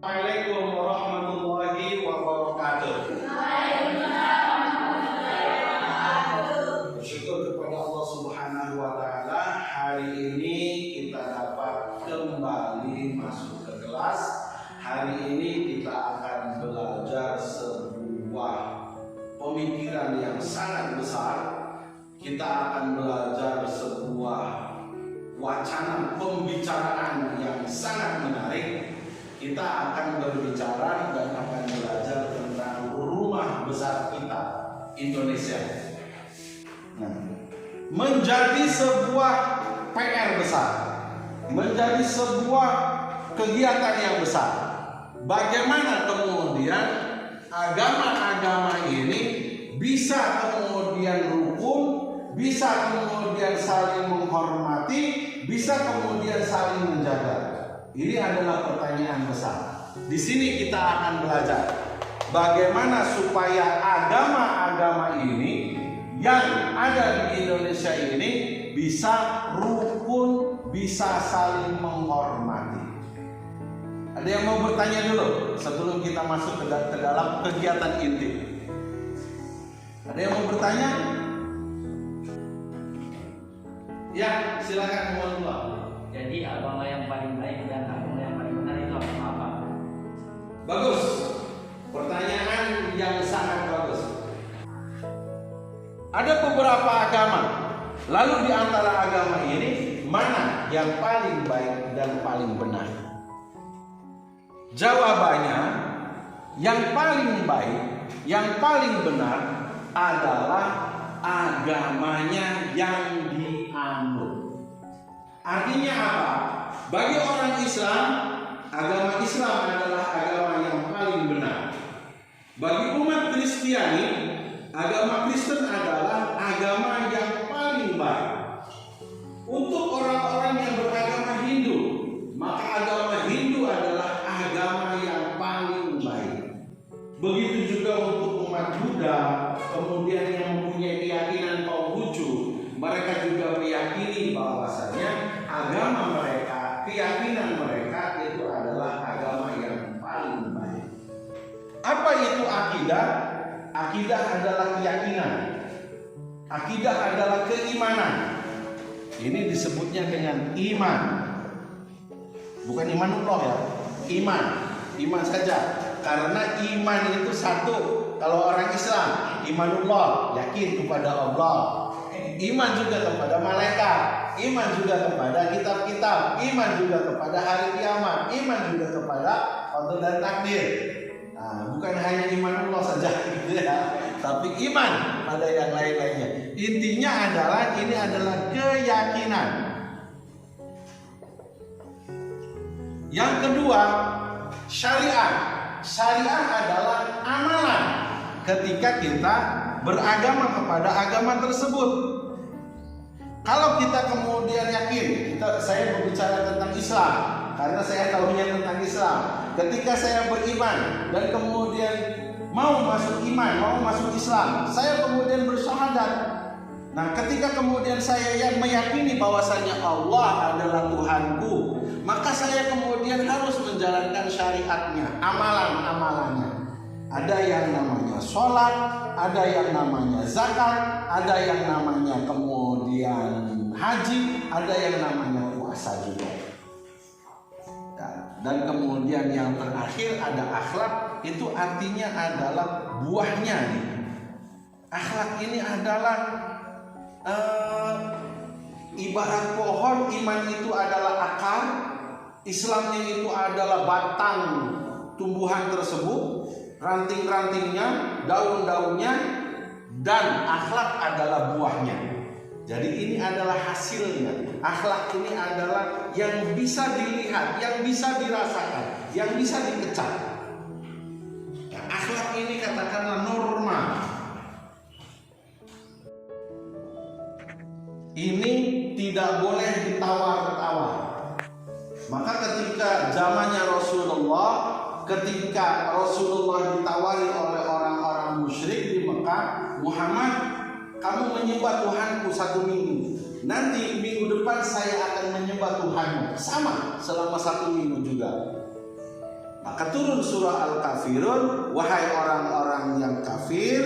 Assalamualaikum warahmatullahi wabarakatuh. Bersyukur kepada Allah Subhanahu wa taala, hari ini kita dapat kembali masuk ke kelas. Hari ini kita akan belajar sebuah pemikiran yang sangat besar. Kita akan belajar sebuah wacana pembicaraan yang sangat menarik. Kita akan berbicara dan akan belajar tentang rumah besar kita, Indonesia. Nah, menjadi sebuah PR besar, menjadi sebuah kegiatan yang besar. Bagaimana kemudian agama-agama ini bisa kemudian rukun, bisa kemudian saling menghormati, bisa kemudian saling menjaga. Ini adalah pertanyaan besar. Di sini kita akan belajar bagaimana supaya agama-agama ini yang ada di Indonesia ini bisa rukun, bisa saling menghormati. Ada yang mau bertanya dulu sebelum kita masuk ke dalam kegiatan inti? Ada yang mau bertanya? Ya, silakan, mohon maaf. Jadi agama yang paling baik dan agama yang paling benar itu apa? Bagus. Pertanyaan yang sangat bagus. Ada beberapa agama. Lalu di antara agama ini mana yang paling baik dan paling benar? Jawabannya, yang paling baik, yang paling benar adalah agamanya yang dianut. Artinya apa? Bagi orang Islam, agama Islam adalah agama yang paling benar. Bagi umat Kristiani, agama Kristen adalah agama yang paling baik. Untuk orang-orang yang beragama Hindu, maka agama Hindu adalah agama yang paling baik. Begitu juga untuk umat Buddha, kemudian yang mempunyai keyakinan Konghucu, mereka juga meyakini bahwasanya agama mereka, keyakinan mereka itu adalah agama yang paling baik. Apa itu akidah? Akidah adalah keyakinan. Akidah adalah keimanan. Ini disebutnya dengan iman. Bukan imanullah ya, iman. Iman saja. Karena iman itu satu. Kalau orang Islam, imanullah, yakin kepada Allah. Iman juga kepada malaikat, iman juga kepada kitab-kitab, iman juga kepada hari kiamat, iman juga kepada qada dan takdir. Nah, bukan hanya imanullah saja gitu ya, tapi iman pada yang lain-lainnya. Intinya adalah ini adalah keyakinan. Yang kedua, syariat. Syariat adalah amalan ketika kita beragama kepada agama tersebut. Kalau kita kemudian yakin, saya berbicara tentang Islam karena saya tahunya tentang Islam. Ketika saya beriman dan kemudian mau masuk iman, mau masuk Islam, saya kemudian bersyahadat. Nah, ketika kemudian saya yang meyakini bahwasanya Allah adalah Tuhanku, maka saya kemudian harus menjalankan syariatnya, amalan-amalannya. Ada yang namanya sholat, ada yang namanya zakat, ada yang namanya kemudian haji, ada yang namanya puasa juga. Dan kemudian yang terakhir ada akhlak, itu artinya adalah buahnya. Akhlak ini adalah ibarat pohon, iman itu adalah akar, Islamnya itu adalah batang tumbuhan tersebut, ranting-rantingnya, daun-daunnya, dan akhlak adalah buahnya. Jadi ini adalah hasilnya. Akhlak ini adalah yang bisa dilihat, yang bisa dirasakan, yang bisa dikecap. Nah, akhlak ini katakanlah norma. Ini tidak boleh ditawar-tawar. Maka ketika zamannya Rasulullah, ketika Rasulullah ditawari oleh orang-orang musyrik di Mekah, Muhammad, kamu menyembah Tuhanku 1 minggu. Nanti minggu depan saya akan menyembah Tuhanmu. Sama selama 1 minggu juga. Maka turun surah Al-Kafirun, wahai orang-orang yang kafir,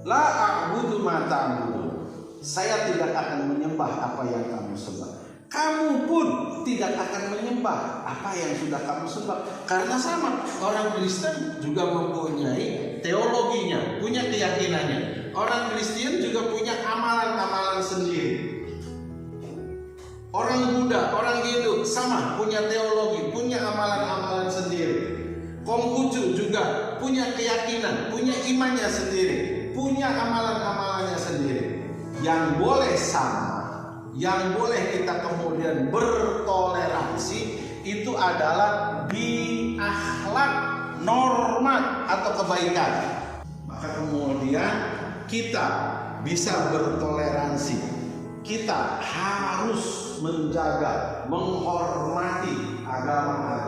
la a'budu ma ta'budun. Saya tidak akan menyembah apa yang kamu sembah. Kamu pun tidak akan menyembah apa yang sudah kamu sembah. Karena sama, orang Kristen juga mempunyai teologinya, punya keyakinannya. Orang Kristen juga punya amalan-amalan sendiri. Orang Buddha, orang Hindu sama, punya teologi, punya amalan-amalan sendiri. Konghucu juga punya keyakinan, punya imannya sendiri, punya amalan-amalannya sendiri. Yang boleh sama, yang boleh kita kemudian bertoleransi itu adalah di akhlak, norma atau kebaikan. Maka kemudian kita bisa bertoleransi. Kita harus menjaga, menghormati agama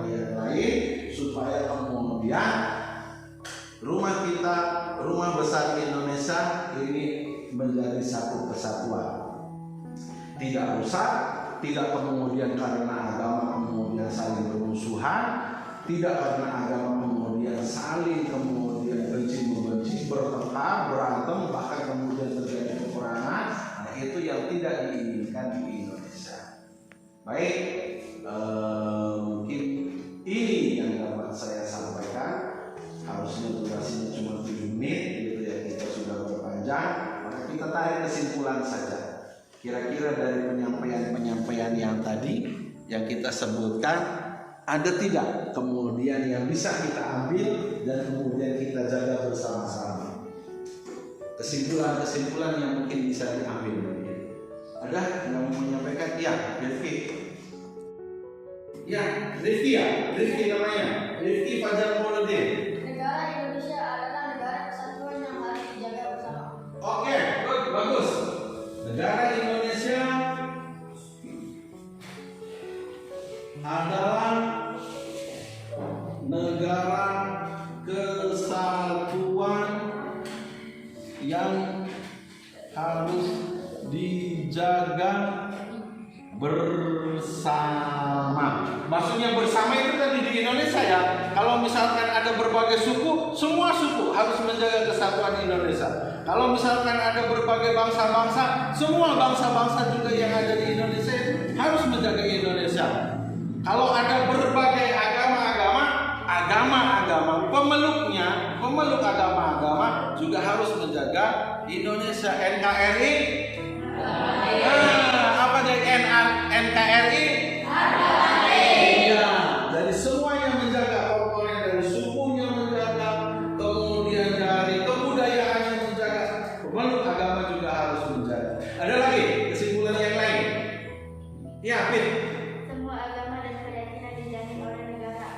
yang lain supaya kemudian rumah kita, rumah besar Indonesia ini menjadi satu kesatuan. Tidak rusak, tidak kemudian karena agama kemudian saling bermusuhan, tidak karena agama kemudian saling kemudian benci-membenci, bertengkar, berantem, bahkan kemudian terjadi peperangan. Nah, itu yang tidak diinginkan di Indonesia. Baik, mungkin ini yang dapat saya sampaikan. Harusnya durasinya cuma 7 menit, gitu ya, kita sudah berpanjang. Maka kita tarik kesimpulan saja. Kira-kira dari penyampaian yang tadi yang kita sebutkan, ada tidak kemudian yang bisa kita ambil dan kemudian kita jaga bersama-sama? Kesimpulan-kesimpulan yang mungkin bisa diambil. Ada yang mau menyampaikan? Ya, Rifki. Ya, Rifki ya, Rifki namanya, Rifki Fajar Mauludin. Negara Indonesia adalah negara kesatuan yang harus dijaga bersama. Oke, bagus. Negara Indonesia adalah negara kesatuan yang harus dijaga bersama. Maksudnya bersama itu tadi di Indonesia ya. Kalau misalkan ada berbagai suku, semua suku harus menjaga kesatuan Indonesia. Kalau misalkan ada berbagai bangsa-bangsa, semua bangsa-bangsa juga yang ada di Indonesia harus menjaga Indonesia. Kalau ada berbagai agama-agama, pemeluk agama-agama juga harus menjaga Indonesia. NKRI, apa dari NKRI? Iya, dari semua yang menjaga, komponen dari sukunya menjaga, kemudian dari kebudayaan yang menjaga, pemeluk agama juga harus menjaga. Ada lagi kesimpulan yang lain? Ya, Fit. Semua agama dan keyakinan dijamin oleh negara.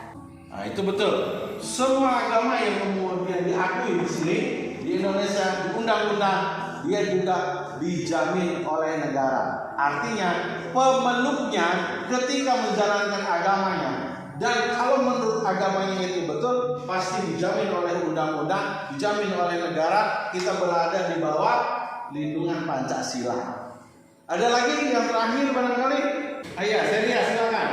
Nah, itu betul. Semua agama yang kemudian diakui di sini di Indonesia di undang-undang, dia juga dijamin oleh negara. Artinya pemeluknya ketika menjalankan agamanya, dan kalau menurut agamanya itu betul, pasti dijamin oleh undang-undang, dijamin oleh negara. Kita berada di bawah lindungan Pancasila. Ada lagi yang terakhir barangkali? Ayo, Seria, silakan.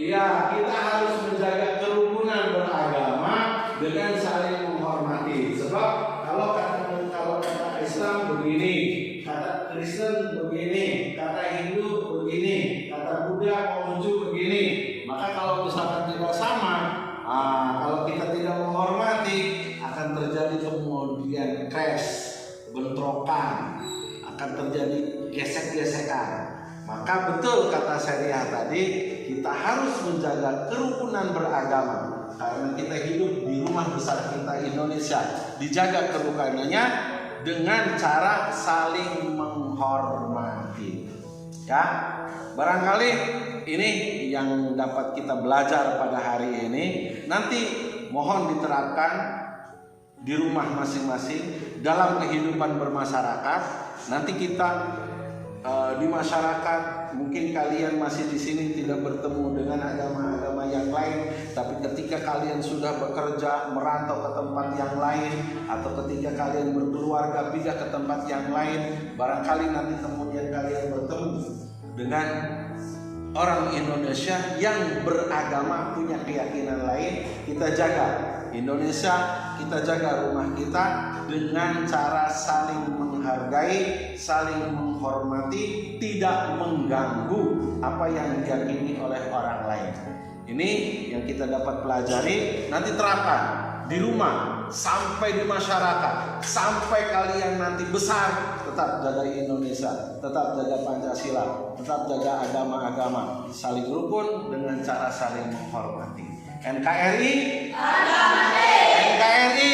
Iya, kita harus menjaga kerukunan beragama dengan saling menghormati. Sebab kalau kata Islam begini, kata Kristen begini, kata Hindu begini, kata Buddha, Konghucu begini, maka kalau misalkan tidak sama, kalau kita tidak menghormati, akan terjadi kemudian crash, bentrokan, akan terjadi gesek-gesekan. Maka betul kata Syariah tadi, kita harus menjaga kerukunan beragama. Karena kita hidup di rumah besar kita Indonesia, dijaga kerukunannya dengan cara saling menghormati. Ya, barangkali ini yang dapat kita belajar pada hari ini. Nanti mohon diterapkan di rumah masing-masing dalam kehidupan bermasyarakat. Nanti kita di masyarakat, mungkin kalian masih di sini tidak bertemu dengan agama-agama yang lain. Tapi ketika kalian sudah bekerja, merantau ke tempat yang lain, atau ketika kalian berkeluarga pindah ke tempat yang lain, barangkali nanti kemudian kalian bertemu dengan orang Indonesia yang beragama, punya keyakinan lain. Kita jaga Indonesia, kita jaga rumah kita dengan cara saling menghargai, saling menghormati, tidak mengganggu apa yang diyakini oleh orang lain. Ini yang kita dapat pelajari. Nanti terapkan di rumah, sampai di masyarakat, sampai kalian nanti besar. Tetap jaga Indonesia, tetap jaga Pancasila, tetap jaga agama-agama, saling rukun dengan cara saling menghormati. NKRI, NKRI,